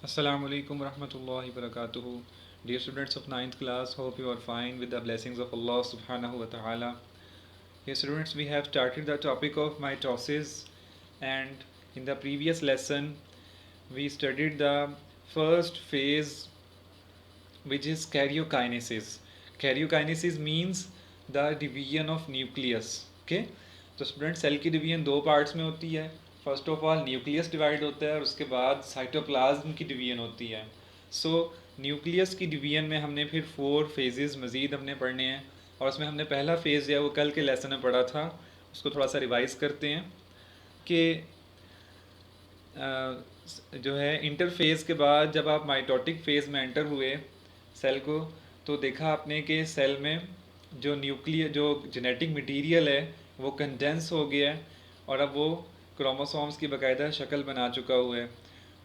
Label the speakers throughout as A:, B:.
A: Assalamu alaikum warahmatullahi wabarakatuh. Dear students of ninth class, hope you are fine with the blessings of Allah subhanahu wa ta'ala. Here students, we have started the topic of mitosis, and in the previous lesson we studied the first phase, which is karyokinesis. Karyokinesis means the division of nucleus. Okay, तो student cell की division दो parts में होती है. First of all nucleus divide होता है और उसके बाद साइटोप्लाज्म की डिवीजन होती है. सो न्यूक्लियस की डिवीजन में हमने फिर 4 फेजेस मज़ीद हमने पढ़ने हैं, और उसमें हमने पहला फेज़ जो है वो कल के लेसन में पढ़ा था. उसको थोड़ा सा रिवाइज करते हैं कि जो है इंटरफेज़ के बाद जब आप माइटोटिक फेज़ में एंटर हुए सेल को, तो देखा आपने कि सेल में जो जेनेटिक मटेरियल है वो कंडेंस हो गया है, और अब वो क्रोमोसोम्स की बाकायदा शक्ल बना चुका हुआ है.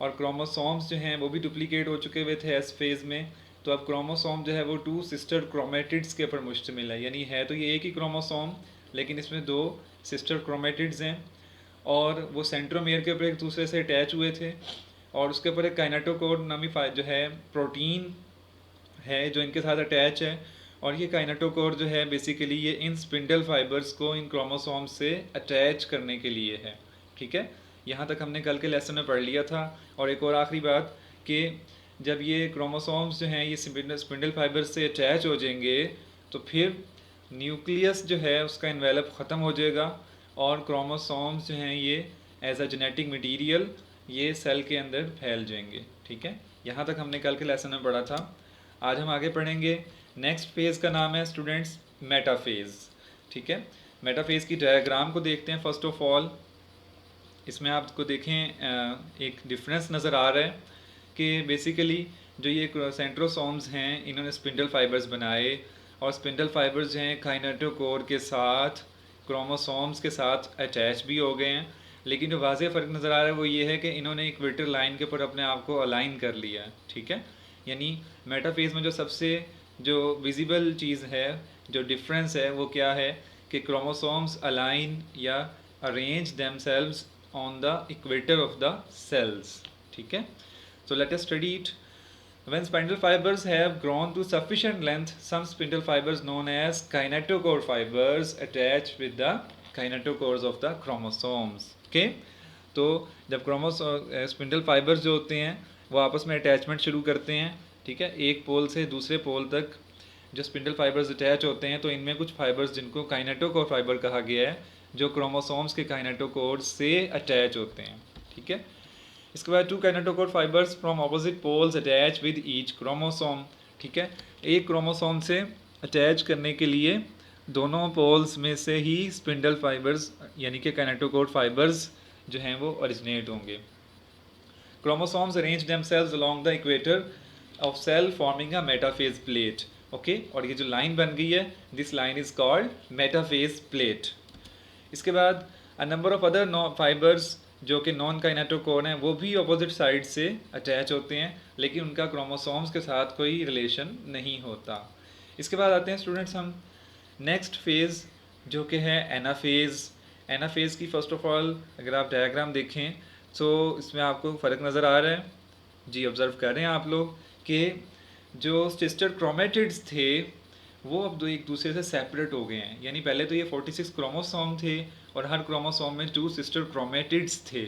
A: और क्रोमोसोम्स जो हैं वो भी डुप्लीकेट हो चुके हुए थे एस फेज़ में. तो अब क्रोमोसोम जो है वो 2 सिस्टर क्रोमेटिड्स के ऊपर मुश्तमिल है, यानी है तो ये एक ही क्रोमोसोम लेकिन इसमें 2 सिस्टर क्रोमेटिड्स हैं, और वो सेंट्रोमेयर के ऊपर एक दूसरे से अटैच हुए थे. और उसके ऊपर एक काइनेटोकोर नामी जो है प्रोटीन है जो इनके साथ अटैच है. और ये काइनेटोकोर जो है बेसिकली ये इन स्पिंडल फाइबर्स को इन क्रोमोसोम से अटैच करने के लिए है. ठीक है, यहाँ तक हमने कल के लेसन में पढ़ लिया था. और एक और आखिरी बात कि जब ये क्रोमोसोम्स जो हैं ये स्पिंडल फाइबर्स से अटैच हो जाएंगे तो फिर न्यूक्लियस जो है उसका इन्वेलप ख़त्म हो जाएगा, और क्रोमोसोम्स जो हैं ये एज अ जेनेटिक मटीरियल ये सेल के अंदर फैल जाएंगे. ठीक है, यहाँ तक हमने कल के लेसन में पढ़ा था. आज हम आगे पढ़ेंगे. नेक्स्ट फेज़ का नाम है स्टूडेंट्स मेटाफेज़. ठीक है, मेटाफेज़ की डायग्राम को देखते हैं. फर्स्ट ऑफ ऑल इसमें आपको देखें एक डिफरेंस नज़र आ रहा है कि बेसिकली जो ये सेंट्रोसोम्स हैं इन्होंने स्पिंडल फाइबर्स बनाए, और स्पिंडल फाइबर्स जो हैं काइनेटोकोर के साथ क्रोमोसोम्स के साथ अटैच भी हो गए हैं. लेकिन जो वाज़ेह फ़र्क नज़र आ रहा है वो ये है कि इन्होंने इक्वेटर लाइन के ऊपर अपने आप को अलाइन कर लिया है. ठीक है, यानी मेटाफेज़ में जो सबसे जो विजिबल चीज़ है, जो डिफरेंस है वो क्या है कि क्रोमोसोम्स अलाइन या arrange themselves on the equator of the cells. ठीक है, so let us study it. When spindle fibers have grown to sufficient length, some spindle fibers known as kinetochore fibers attach with the kinetochores of the chromosomes. Okay, तो जब spindle fibres जो होते हैं वो आपस में अटैचमेंट शुरू करते हैं. ठीक है, एक पोल से दूसरे पोल तक जो स्पिंडल फाइबर्स अटैच होते हैं तो इनमें कुछ फाइबर्स जिनको काइनेटोकोर फाइबर कहा गया है जो क्रोमोसोम्स के काइनेटोकोर से अटैच होते हैं. ठीक है, इसके बाद 2 kinetochore fibres from opposite poles attach with each chromosome. ठीक है, एक क्रोमोसोम से अटैच करने के लिए दोनों पोल्स में से ही स्पिंडल फाइबर्स यानी कि काइनेटोकोर फाइबर्स जो हैं वो ओरिजिनेट होंगे. Chromosomes arrange themselves along the equator of cell forming a metaphase plate. Okay, और ये जो लाइन बन गई है this line is called metaphase plate. इसके बाद a number of other fibres जो कि नॉन काइनेटोकोर हैं वो भी अपोजिट साइड से अटैच होते हैं, लेकिन उनका क्रोमोसोम्स के साथ कोई रिलेशन नहीं होता. इसके बाद आते हैं स्टूडेंट्स हम नेक्स्ट फेज़ जो कि है एनाफेज़. एनाफेज़ की फ़र्स्ट ऑफ ऑल अगर आप डायग्राम देखें तो इसमें आपको फ़र्क नज़र आ रहा है. जी, ऑब्ज़र्व कर रहे हैं आप लोग कि जो सिस्टर क्रोमेटिड्स थे वो अब दो एक दूसरे से सेपरेट हो गए हैं. यानी पहले तो ये 46 क्रोमोसोम थे और हर क्रोमोसोम में 2 सिस्टर क्रोमेटिड्स थे,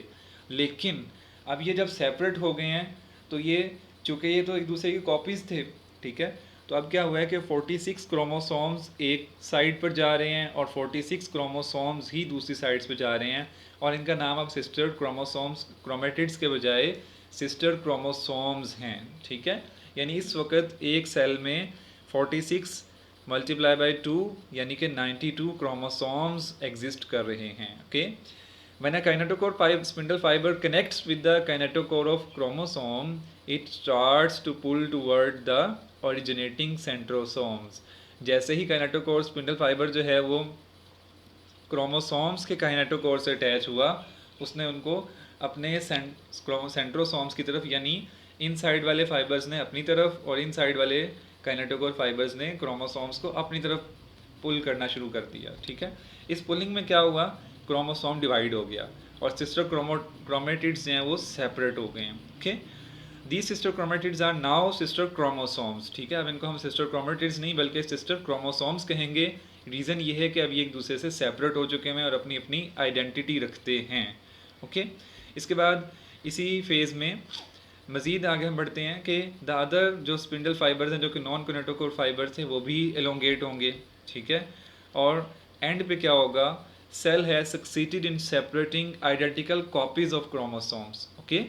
A: लेकिन अब ये जब सेपरेट हो गए हैं तो ये चूँकि ये तो एक दूसरे की कॉपीज़ थे. ठीक है, तो अब क्या हुआ है कि 46 क्रोमोसोम्स एक साइड पर जा रहे हैं और 46 क्रोमोसोम्स ही दूसरी साइड्स पर जा रहे हैं, और इनका नाम अब सिस्टर क्रोमोसोम्स क्रोमेटिड्स के बजाय सिस्टर क्रोमोसोम्स हैं. ठीक है, यानी इस वक्त एक सेल में 46 मल्टीप्लाई बाई 2 यानी कि 92 क्रोमोसोम्स एग्जिस्ट कर रहे हैं. Okay, when a kinetochore spindle fiber connects with the kinetochore of chromosome, it starts to pull toward the originating centrosomes. जैसे ही kinetochore spindle fiber जो है वो क्रोमोसोम्स के काइनेटोकोर से अटैच हुआ, उसने उनको अपने सेंट्रोसोम्स की तरफ यानी इन साइड वाले फाइबर्स ने अपनी तरफ और इन साइड वाले काइनेटोकोर फाइबर्स ने क्रोमोसोम्स को अपनी तरफ पुल करना शुरू कर दिया. ठीक है, इस पुलिंग में क्या हुआ, क्रोमोसोम डिवाइड हो गया और सिस्टर क्रोमेटिड्स जो हैं वो सेपरेट हो गए हैं. Okay, the sister chromatids are now sister chromosomes, ठीक है। अब इनको हम सिस्टर क्रोमेटिड्स नहीं बल्कि सिस्टर क्रोमोसोम्स कहेंगे। रीज़न ये है कि अब ये एक दूसरे से सेपरेट हो चुके हैं और अपनी अपनी आइडेंटिटी रखते हैं। ओके, इसके बाद इसी फेज़ में मज़ीद आगे हम बढ़ते हैं कि द अदर जो स्पिंडल फाइबर्स हैं जो कि नॉन कोनेटोकोर फाइबर्स थे वो भी एलोंगेट होंगे, ठीक है। और एंड पे क्या होगा, cell has succeeded in separating identical copies of chromosomes. Okay,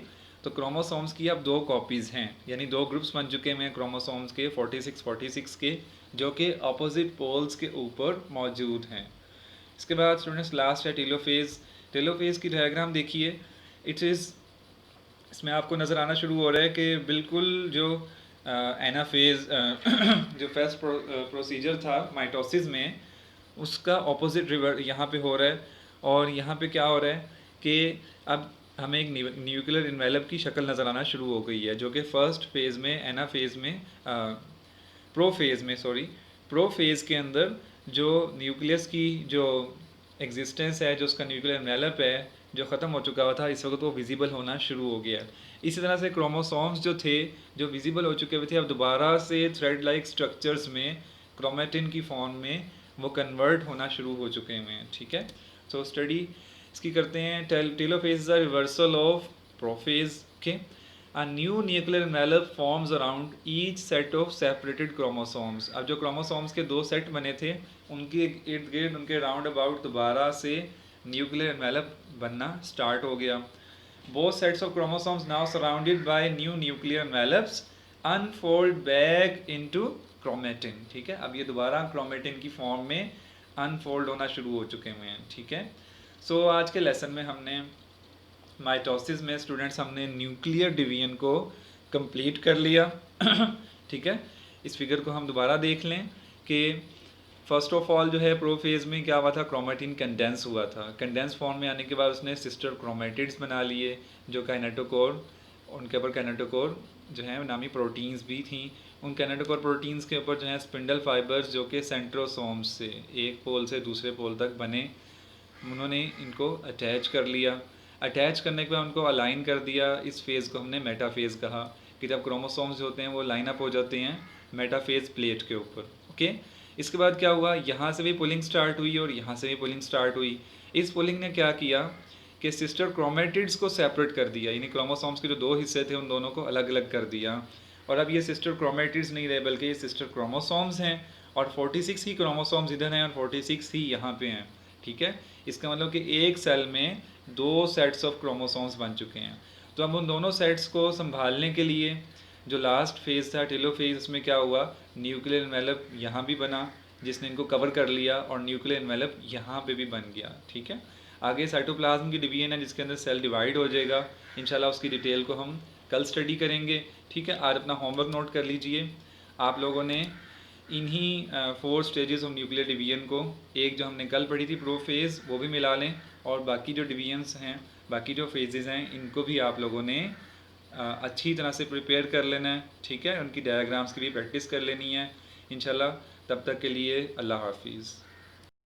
A: तो क्रोमोसोम्स की अब 2 कॉपीज़ हैं, यानी 2 ग्रुप्स बन चुके हैं क्रोमोसोम्स के 46 के, जो कि अपोजिट पोल्स के ऊपर मौजूद हैं। इसके बाद स्टूडेंट्स लास्ट है टेलोफेज। टेलोफेज की डायग्राम देखिए, इट इज़, इसमें आपको नज़र आना शुरू हो रहा है कि बिल्कुल जो एनाफेज जो फर्स्ट प्रोसीजर था माइटोसिस में, उसका ऑपोजिट रिवर यहाँ पे हो रहा है। और यहाँ पे क्या हो रहा है कि अब हमें एक न्यूक्लियर इन्वेलप की शक्ल नज़र आना शुरू हो गई है, जो कि फर्स्ट फेज़ में एनाफेज में प्रो फेज़ के अंदर जो न्यूक्लियस की जो एग्जिस्टेंस है, जो उसका न्यूक्लियर इन्वेलप है जो ख़त्म हो चुका हुआ था, इस वक्त वो विजिबल होना शुरू हो गया। इसी तरह से क्रोमोसोम्स जो थे जो विजिबल हो चुके हुए थे, अब दोबारा से थ्रेड लाइक स्ट्रक्चर्स में क्रोमेटिन की फॉर्म में वो कन्वर्ट होना शुरू हो चुके हुए हैं, ठीक है। सो स्टडी इसकी करते हैं। Telophase is a reversal of prophase के। A new nuclear envelope forms around each set of separated chromosomes। अब जो क्रोमोसोम्स के 2 सेट बने थे उनके इर्द गिर्द उनके राउंड अबाउट दोबारा से न्यूक्लियर एनवेलप बनना स्टार्ट हो गया। Both sets of chromosomes now surrounded by new nuclear envelopes unfold back into chromatin, ठीक है। अब ये दोबारा क्रोमेटिन की फॉर्म में अनफोल्ड होना शुरू हो चुके हुए हैं, ठीक है। सो आज के लेसन में हमने माइटोसिस में स्टूडेंट्स हमने न्यूक्लियर डिवीजन को कंप्लीट कर लिया, ठीक है। इस फिगर को हम दोबारा देख लें कि फर्स्ट ऑफ ऑल जो है प्रोफेज में क्या हुआ था, क्रोमेटिन कंडेंस हुआ था। कंडेंस फॉर्म में आने के बाद उसने सिस्टर क्रोमेटिड्स बना लिए जो काइनेटोकोर, उनके ऊपर काइनेटोकोर जो है नामी प्रोटीन्स भी थी। उन काइनेटोकोर प्रोटीन्स के ऊपर जो है स्पिंडल फाइबर्स जो कि सेंट्रोसोम्स से एक पोल से दूसरे पोल तक बने, उन्होंने इनको अटैच कर लिया। अटैच करने के बाद उनको अलाइन कर दिया। इस फेज़ को हमने मेटाफेज़ कहा कि जब क्रोमोसोम्स होते हैं वो लाइन अप हो जाते हैं मेटाफेज़ प्लेट के ऊपर। ओके, इसके बाद क्या हुआ, यहाँ से भी पुलिंग स्टार्ट हुई और यहाँ से भी पुलिंग स्टार्ट हुई। इस पुलिंग ने क्या किया कि सिस्टर क्रोमेटिड्स को सेपरेट कर दिया, यानी क्रोमोसोम्स के जो 2 हिस्से थे उन दोनों को अलग अलग कर दिया। और अब ये सिस्टर क्रोमेटिड्स नहीं रहे बल्कि ये सिस्टर क्रोमोसोम्स हैं, और 46 ही क्रोमोसोम्स इधर हैं और 46 ही यहाँ पे हैं, ठीक है। इसका मतलब कि एक सेल में 2 सेट्स ऑफ क्रोमोसोम्स बन चुके हैं। तो अब उन दोनों सेट्स को संभालने के लिए जो लास्ट फेज़ था टेलोफेज, उसमें क्या हुआ, न्यूक्लियर एनवेलप यहाँ भी बना जिसने इनको कवर कर लिया और न्यूक्लियर एनवेलप यहाँ पे भी बन गया, ठीक है। आगे साइटोप्लाज्म की डिवीजन है जिसके अंदर सेल डिवाइड हो जाएगा, इंशाल्लाह उसकी डिटेल को हम कल स्टडी करेंगे, ठीक है। आज अपना होमवर्क नोट कर लीजिए। आप लोगों ने इन्हीं 4 स्टेजेस ऑफ न्यूक्लियर डिवीजन को, एक जो हमने कल पढ़ी थी प्रोफेज, वो भी मिला लें, और बाकी जो डिवीजन्स हैं, बाकी जो फेजेस हैं, इनको भी आप लोगों ने अच्छी तरह से प्रिपेयर कर लेना है, ठीक है। उनकी डायग्राम्स की भी प्रैक्टिस कर लेनी है इंशाल्लाह। तब तक के लिए अल्लाह हाफिज़।